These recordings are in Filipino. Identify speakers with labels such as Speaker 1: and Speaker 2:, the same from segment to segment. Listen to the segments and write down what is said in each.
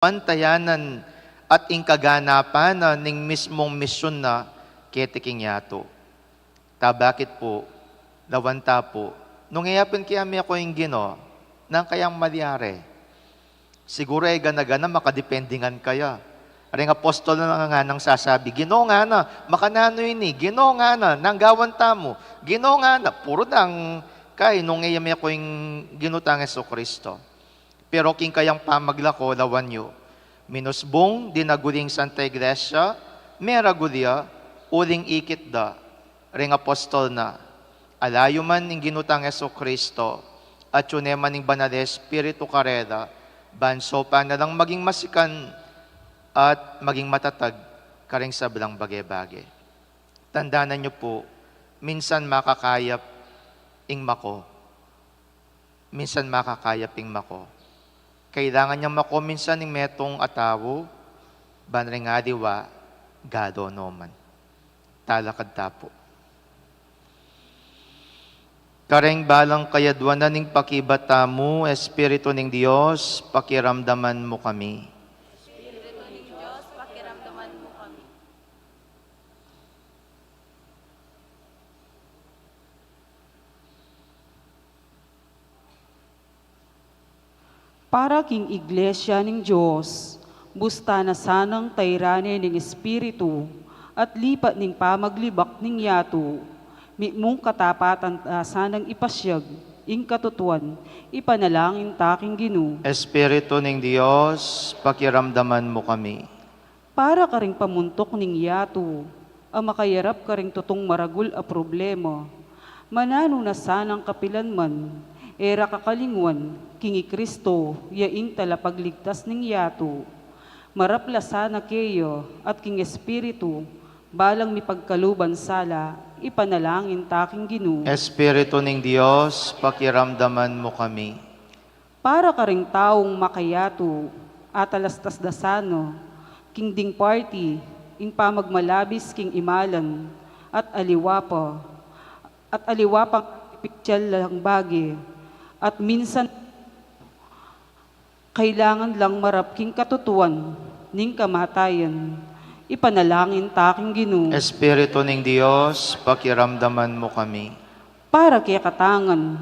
Speaker 1: pantayanan at ingkaganapan na ning mismong misyon na ketiking yato. Bakit po, lawanta po, nung iyapin kami ako yung gino, nang kayang malyari. Siguro ay ganagana makadependingan kaya. Aring apostol na nga nang sasabi, gino nga na, makanano ini, gino nga na, nanggawan tamo, gino nga na, puro nang kay nung iyami ako yung ginutang Yesu Kristo. Pero king kayang pamaglako, lawan nyo, minusbong dinaguling Santa Iglesia, meragulya, uling ikit da, ring apostol na, alayo man ng ginutang Yesu Kristo, at yun man ng banal Espiritu Kareda, banso pa na lang maging masikan at maging matatag karing sa belang bagay-bagay. Tandaan nyo po, minsan makakayap ing mako. Minsan makakayap ing mako. Kailangan niya mako minsan ng metong atawo, banring adiwa, gado noman. Talakad tapo. Kareng balang kayadwanan ning pakibata mo, Espiritu ng Diyos, pakiramdaman mo kami.
Speaker 2: Espiritu ng Diyos, pakiramdaman mo kami.
Speaker 3: Para king iglesia ng Diyos, busta na sanang tayrane ng Espiritu at lipat ning pamaglibak ning yato, mong katapatan sanang ipasyag, ing katutuan, ipanalangin taking Ginu.
Speaker 1: Espiritu ng Diyos, pakiramdaman mo kami.
Speaker 3: Para karing pamuntok ning yato, ang makayarap karing tutong maragul a problema, manano na sanang kapilan man, era kakalingwan, kingi Kristo, yaing talapagligtas ning yato. Marapla sana keyo at king Espiritu, balang mi pagkaluban sala, ipanalangin taking Ginu.
Speaker 1: Espiritu ng Diyos, pakiramdaman mo kami.
Speaker 3: Para karing taong makayato, atalastas dasano, king ding party, ing pamagmalabis king imalan, at aliwapang piktyal lang bagi, at minsan kailangan lang marap king katutuan, ning kamatayan, ipanalangin taking Ginu.
Speaker 1: Espiritu ng Diyos, pakiramdaman mo kami.
Speaker 3: Para kaya katangan,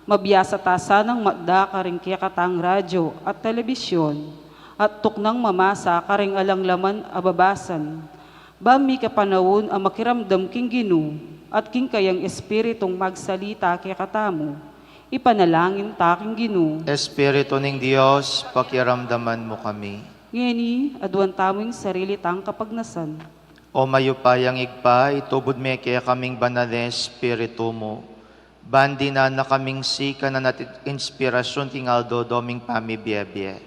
Speaker 3: mabiyasa tasa ng madda karing kaya katang radyo at telebisyon, at tuknang mamasa karing alang laman ababasan, bami kapanawon ang makiramdam king Ginu, at king kayang espiritong magsalita kaya katamo, ipanalangin taking Ginu.
Speaker 1: Espiritu ng Diyos, pakiramdaman mo kami.
Speaker 3: Ngeni, aduan taming sarili tang kapagnasan.
Speaker 1: O mayupayang igpa, itubod me kaya kaming banal na Espiritu mo. Bandi na kaming sika na natit inspirasyon king Aldo doming pamibiyebye.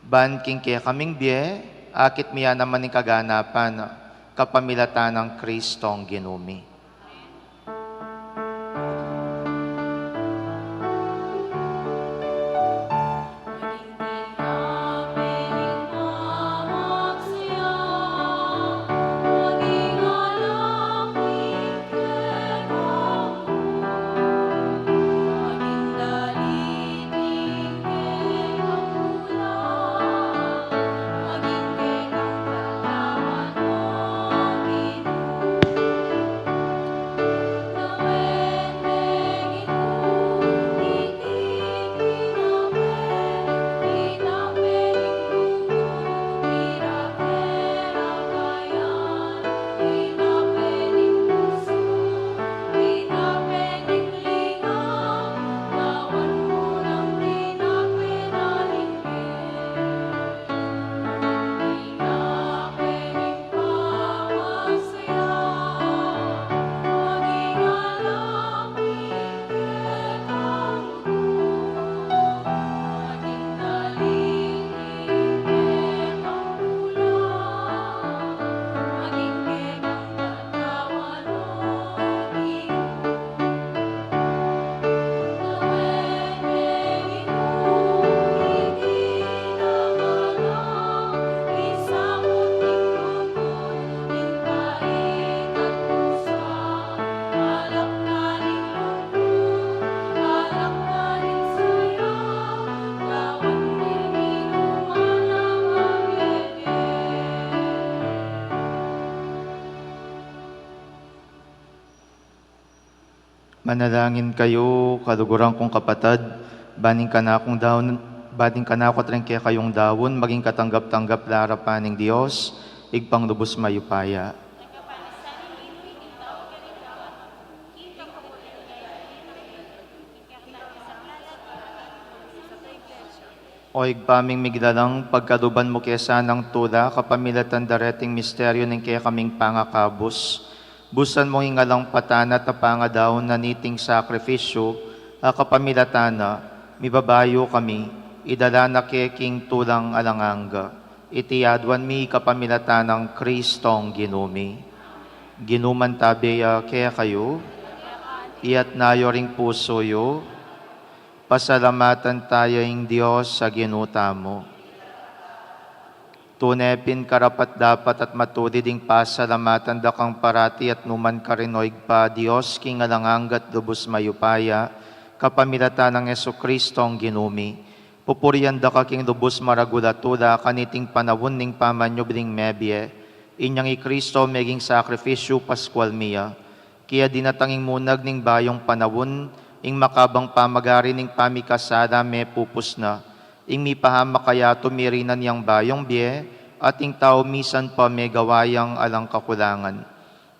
Speaker 1: Ban king kaya kaming biye, akit miya naman ng kaganapan, kapamilatan ng Kristong ginumi. Manalangin kayo, kaluguran kong kapatid, baning ka na ako rin kaya kayong dawon, maging katanggap-tanggap larapan ng Diyos, igpang lubos mayupaya. O igpaming migdalang pagkaduban mo kesa ng tula, kapamilatan dareting misteryo ng kaya kaming pangakabos. Busan mong ingalang patana tapanga daw na niting sakripisyo, kapamilatana, mibabayo kami, idala na keking tulang alanganga. Itiyadwan mi kapamilatanang Kristong ginumi. Ginuman tabiya kaya kayo, iyat nayo ring puso yo, pasalamatan tayong Diyos sa ginuta mo. Tunepin karapat dapat at matudiding pasalamatan da kang parati at numan karinoig pa Diyos king alanganggat lubos mayupaya, kapamilata ng Yesu Kristong ginumi. Pupurian da ka king lubos maragulatula kaniting panawon ning pamanyobring mebye, inyang i Kristo meging sakrifisyo paskwal miya. Kaya dinatanging munag ning bayong panawon, ing makabang pamagari ning pamikasada me pupus na, ing mipahama kaya tumirinan yang bayong bie, at ing tao misan pa may gawayang alang kakulangan.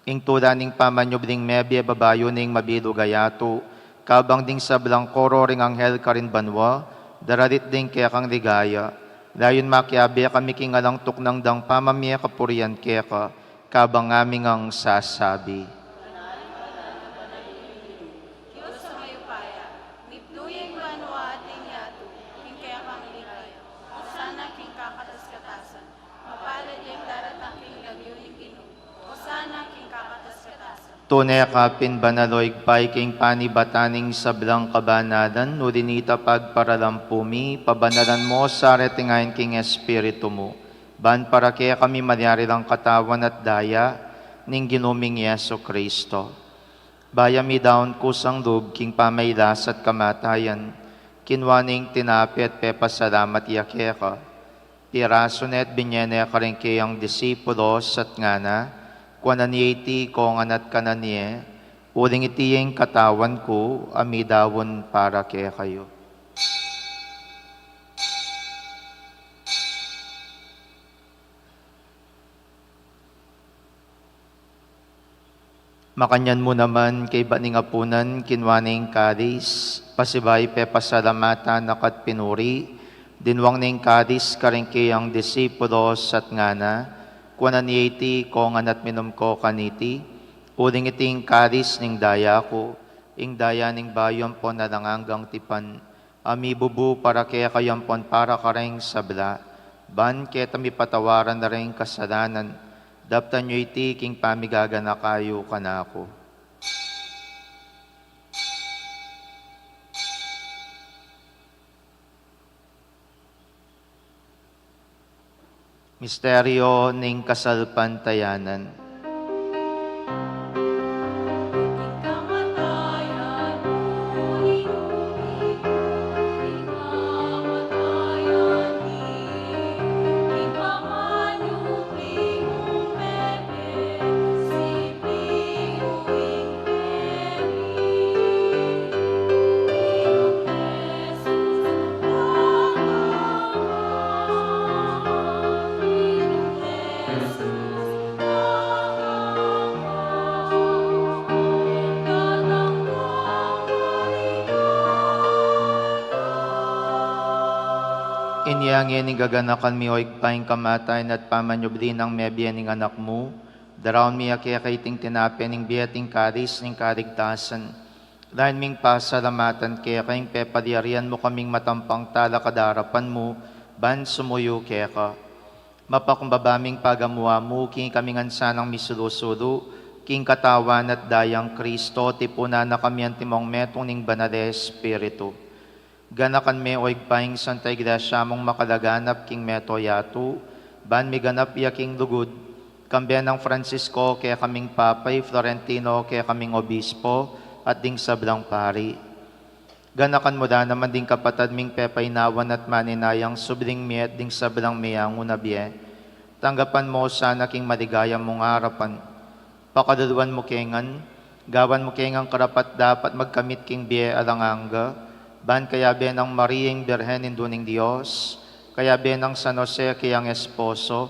Speaker 1: Ing tula ning pamanyobring mebye babayo ning mabido gayato, kabang ding sa blangkoro ring anghel karin banwa, dararit ding kaya kang ligaya. Dayon makiabi kami king alang tuknang dang pamamya kapurian kaya ka, kabang aming ang sasabi. Tunay kapin banaloig pay king panibataning sablang kabanadan, nudinita pagparalampumi, pabanalan mo sa retingayin king espiritu mo. Ban para kaya kami malyari lang katawan at daya, ning ginuming Yeso Kristo. Bayami daon kusang lub, king pamaylas at kamatayan, kinwaning tinapi at pepasalamat yakeka. Piraso net binyene ka rin kayang disipulos at ngana, kwananieti kong anat kananie, uling itiyeng katawan ko, amidawon para kaya kayo. Makanyan mo naman kay baning apunan, kinwaning kadis, pasibay pe pasalamatan nakat pinuri, dinwang ning kadis karingkiyang disipulos at ngana, kwananieti kong anat minum ko kaniti, uling iting kadis ning daya ko, ing daya ning bayon po na langanggang tipan, amibubu para kaya kayampon para kareng sabla, ban keta mi patawaran na rin kasalanan, daptan nyo iti king pamigagana kayo kanako. Misteryo ning kasalpantayanan. Inyangin ni gaganakan mi oig paing kamatayan at pamanyobdi ng mebya ning anak mo, daraon mi kaya kaiting tinapi ning biyating karis ning karigtasan. Dahil ming pasalamatan kaya kayong pepadiarian mo kaming matampang tala kadarapan mo, ban sumuyo kaya ka. Mapakumbabaming pagamuha mo, king kaming ansanang misulusulo, king katawan at dayang Kristo, tipuna na kami ang timong metong ning banal Espiritu. Ganakan me oig paing Santa Iglesia mong makalaganap king meto yatu, ban mi ganap ya king lugod, kambiyan ng Francisco kaya kaming papay, Florentino kaya kaming obispo, at ding sablang pari. Ganakan mo da naman ding kapatad ming pepaynawan at maninayang subling mi at ding sablang miyang unabye, tanggapan mo sana king maligaya mong harapan, pakadaluan mo kengan, Gawan mo kayang karapat dapat magkamit king biye alanganga, ban kaya benang Mariing Birhen induning Diyos, kaya benang San Jose kayang esposo,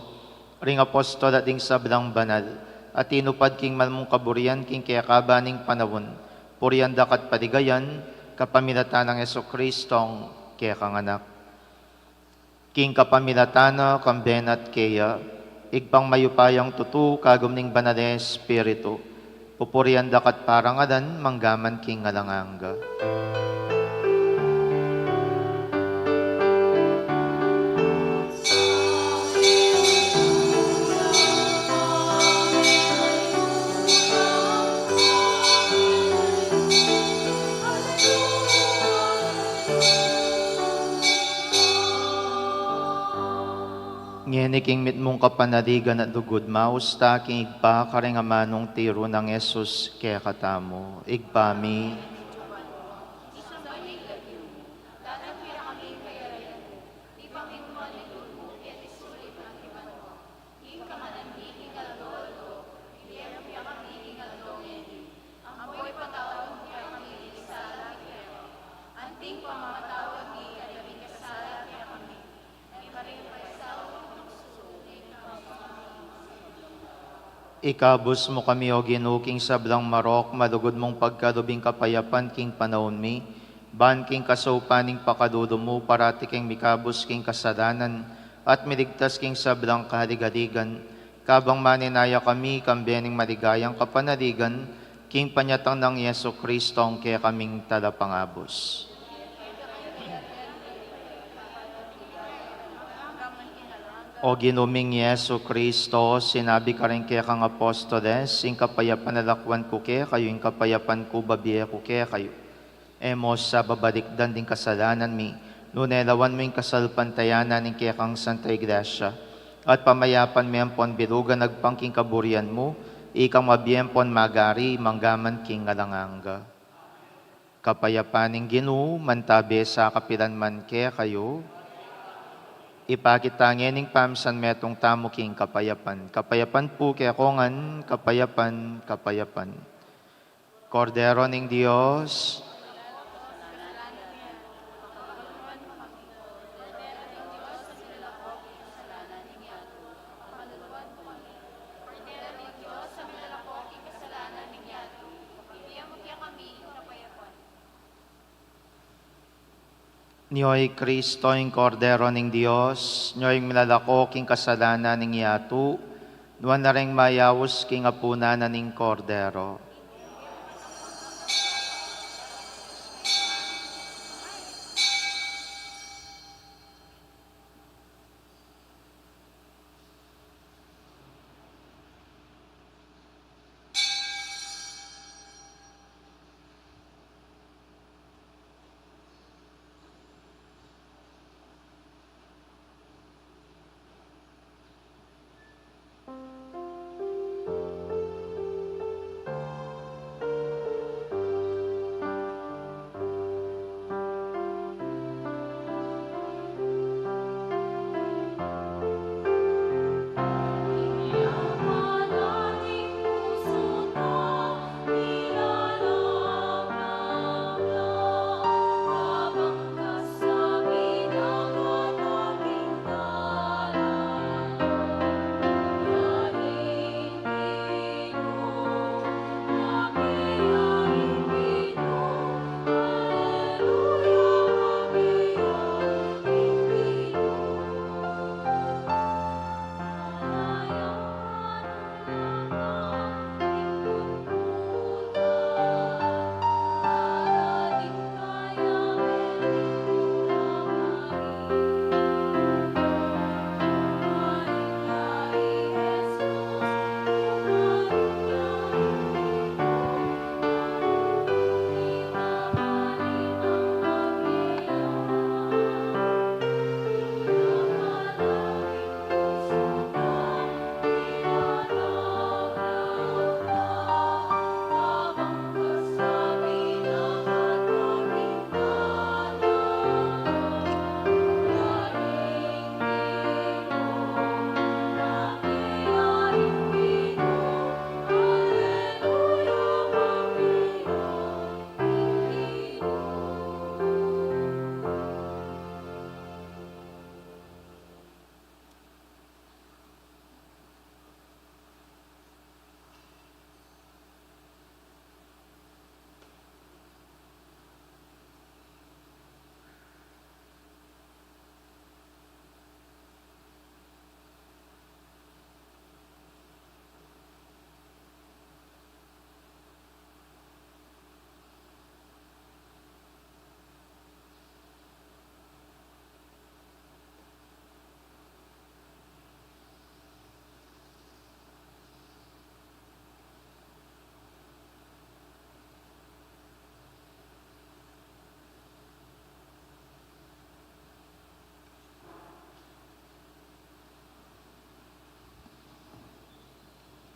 Speaker 1: ring apostol at ding sabdang banal, at tinupad king malmong kaburian king kaya kabaning panawon, purian dakat padigayan, kapamilatan ng Yeso Kristong kaya kanganak. King kapamilatana kambenat kaya, igpang mayupayang tutu kagumning banal Espiritu, pupurian dakat parangadan manggaman king alanganga. Ngeni king mitmong kapanaligan at dugod maus ta king igpa karing amanong tiro ng Yesus kaya katamo. Igpami. Ikabus mo kami o ginuking sablang marok, madugod mong pagkalubing kapayapan king panahon mi, ban king kasaupaning pakadudo mo, parati king mikabus king kasadanan, at miligtas king sablang kahaligaligan, kabang maninaya kami, kambening maligayang kapanaligan, king panyatang ng Yeso Kristong kaya kaming talapangabos. O ginuming Yesu Kristo, sinabi ka rin kaya kang apostoles, ing kapayapan nalakwan ko kaya kayo, ing kapayapan ko babiya ko kaya kayo. Emos sa babalikdan din kasalanan mi, nunelawan mo ing kasalpantayanan ing kaya kang Santa Iglesia, at pamayapan mi ang pon bilugan nagpangking kaburian mo, ikang mabiyempon magari, manggaman king alanganga. Kapayapaning Ginoo, mantabi sa kapilanman kaya kayo, ipakita ngening pamsan metong tamo king kapayapan. Kapayapan po kaya kongan, kapayapan, kapayapan. Kordero ning Dios, Niyo'y Kristo, yung Kordero ng Diyos, niyo'y milalako king kasalanan ng yatu, nuwan na rin mayawos king apunanan ng Kordero.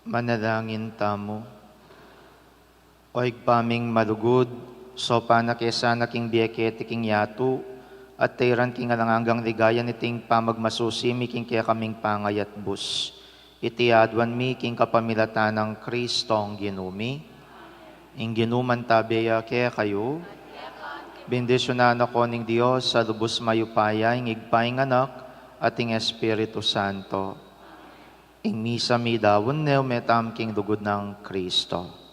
Speaker 1: Manalangin tamo. O igpaming malugod, so panakesa na king biyakete king yato, at tayran king alanganggang ligaya ni ting pamagmasusimi king kaya kaming pangayat bus. Iti adwan mi king kapamilatan ng Kristong ginumi. Ing ginuman tabeya kaya kayo, bendisyonan ako ning Diyos sa lubos mayupaya, ing igpaing anak, at ing Espiritu Santo. Ing misa mi dawon neo metam king dugod ng Kristo.